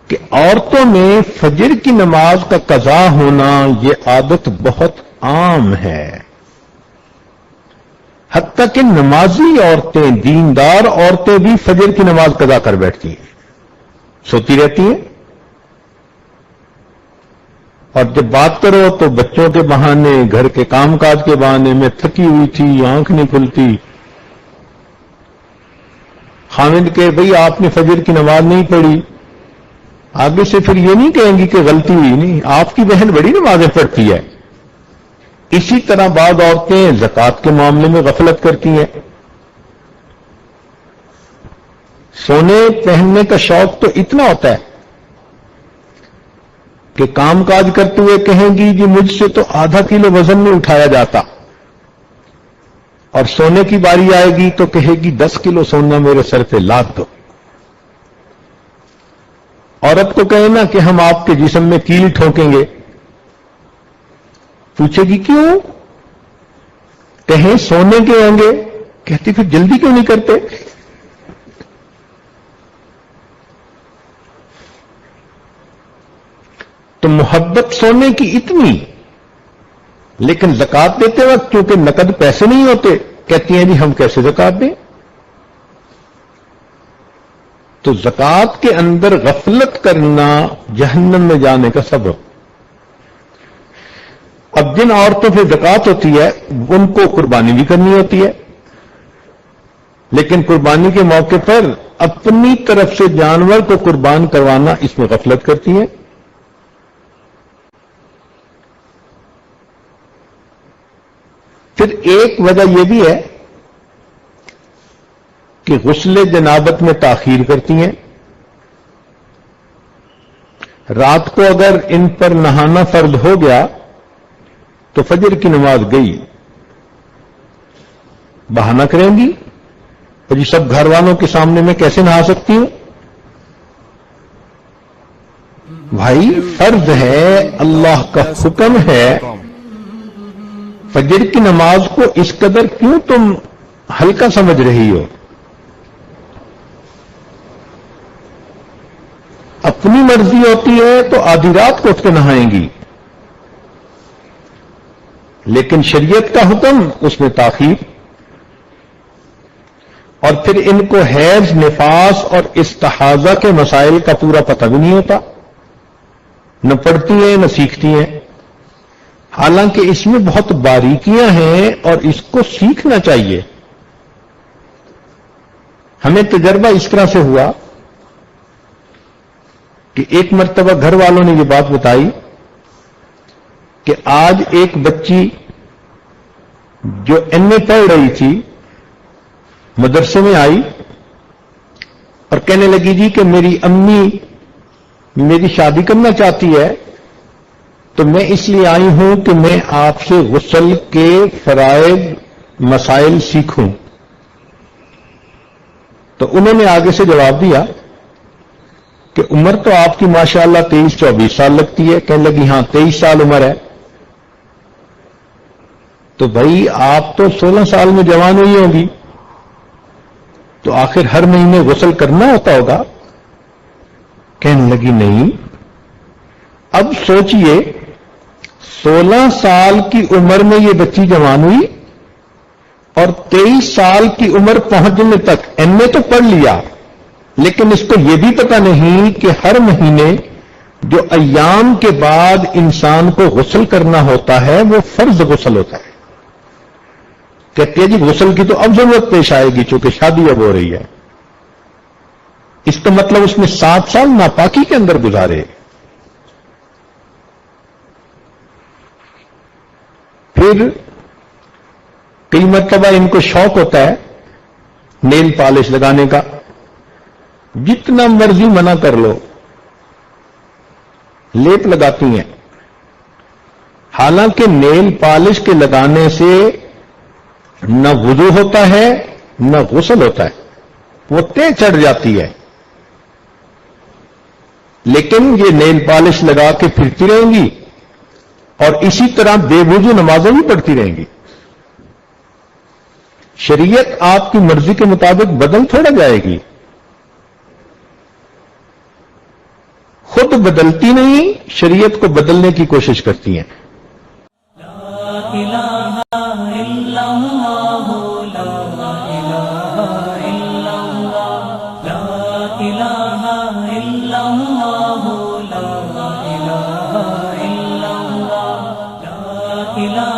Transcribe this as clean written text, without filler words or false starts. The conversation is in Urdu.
کہ عورتوں میں فجر کی نماز کا قضا ہونا یہ عادت بہت عام ہے، حتیٰ کہ نمازی عورتیں، دیندار عورتیں بھی فجر کی نماز قضا کر بیٹھتی ہیں، سوتی رہتی ہیں، اور جب بات کرو تو بچوں کے بہانے، گھر کے کام کاج کے بہانے میں تھکی ہوئی تھی، آنکھ نہیں کھلتی، خامد کہ بھئی آپ نے فجر کی نماز نہیں پڑھی، آگے سے پھر یہ نہیں کہیں گی کہ غلطی ہوئی، نہیں، آپ کی بہن بڑی نمازیں پڑھتی ہے۔ اسی طرح بعض عورتیں زکوٰۃ کے معاملے میں غفلت کرتی ہیں، سونے پہننے کا شوق تو اتنا ہوتا ہے کہ کام کاج کرتے ہوئے کہیں گی جی مجھ سے تو آدھا کلو وزن نہیں اٹھایا جاتا، اور سونے کی باری آئے گی تو کہے گی 10 کلو سونا میرے سر پہ لاد دو۔ عورت کو کہے نا کہ ہم آپ کے جسم میں کیل ٹھوکیں گے، پوچھے گی کیوں؟ کہیں سونے کے ہوں گے، کہتی پھر جلدی کیوں نہیں کرتے؟ تو محبت سونے کی اتنی، لیکن زکوٰۃ دیتے وقت کیونکہ نقد پیسے نہیں ہوتے، کہتی ہیں جی ہم کیسے زکوٰۃ دیں؟ تو زکوٰۃ کے اندر غفلت کرنا جہنم میں جانے کا سبب۔ اب جن عورتوں پہ زکوٰۃ ہوتی ہے ان کو قربانی بھی کرنی ہوتی ہے، لیکن قربانی کے موقع پر اپنی طرف سے جانور کو قربان کروانا، اس میں غفلت کرتی ہیں۔ پھر ایک وجہ یہ بھی ہے کہ غسل جنابت میں تاخیر کرتی ہیں، رات کو اگر ان پر نہانا فرض ہو گیا تو فجر کی نماز گئی، بہانہ کریں گی اور یہ سب گھر والوں کے سامنے میں کیسے نہا سکتی ہوں؟ بھائی فرض ہے، اللہ کا حکم ہے، فجر کی نماز کو اس قدر کیوں تم ہلکا سمجھ رہی ہو؟ اپنی مرضی ہوتی ہے تو آدھی رات کو اٹھ کے نہائیں گی، لیکن شریعت کا حکم اس میں تاخیر۔ اور پھر ان کو حیض، نفاس اور استحاضہ کے مسائل کا پورا پتہ بھی نہیں ہوتا، نہ پڑھتی ہیں نہ سیکھتی ہیں، حالانکہ اس میں بہت باریکیاں ہیں اور اس کو سیکھنا چاہیے۔ ہمیں تجربہ اس طرح سے ہوا کہ ایک مرتبہ گھر والوں نے یہ بات بتائی کہ آج ایک بچی جو ایم اے پڑھ رہی تھی مدرسے میں آئی اور کہنے لگی جی کہ میری امی میری شادی کرنا چاہتی ہے، تو میں اس لیے آئی ہوں کہ میں آپ سے غسل کے فرائض مسائل سیکھوں۔ تو انہوں نے آگے سے جواب دیا کہ عمر تو آپ کی ماشاءاللہ 23-24 سال لگتی ہے۔ کہنے لگی ہاں 23 سال عمر ہے۔ تو بھائی آپ تو 16 سال میں جوان ہوئی ہوں گی، تو آخر ہر مہینے غسل کرنا ہوتا ہوگا؟ کہنے لگی نہیں۔ اب سوچئے 16 سال کی عمر میں یہ بچی جوان ہوئی اور 23 سال کی عمر پہنچنے تک ایم اے تو پڑھ لیا، لیکن اس کو یہ بھی پتہ نہیں کہ ہر مہینے جو ایام کے بعد انسان کو غسل کرنا ہوتا ہے وہ فرض غسل ہوتا ہے۔ کہتے ہیں جی غسل کی تو اب ضرورت پیش آئے گی چونکہ شادی اب ہو رہی ہے۔ اس کا مطلب اس نے 7 سال ناپاکی کے اندر گزارے۔ پھر کئی مرتبہ ان کو شوق ہوتا ہے نیل پالش لگانے کا، جتنا مرضی منع کر لو لیپ لگاتی ہیں، حالانکہ نیل پالش کے لگانے سے نہ وضو ہوتا ہے نہ غسل ہوتا ہے، وہ تہ چڑھ جاتی ہے، لیکن یہ نیل پالش لگا کے پھرتی رہیں گی اور اسی طرح بے وضو نمازیں بھی پڑھتی رہیں گی۔ شریعت آپ کی مرضی کے مطابق بدل تھوڑا جائے گی، خود بدلتی نہیں، شریعت کو بدلنے کی کوشش کرتی ہیں۔ الہ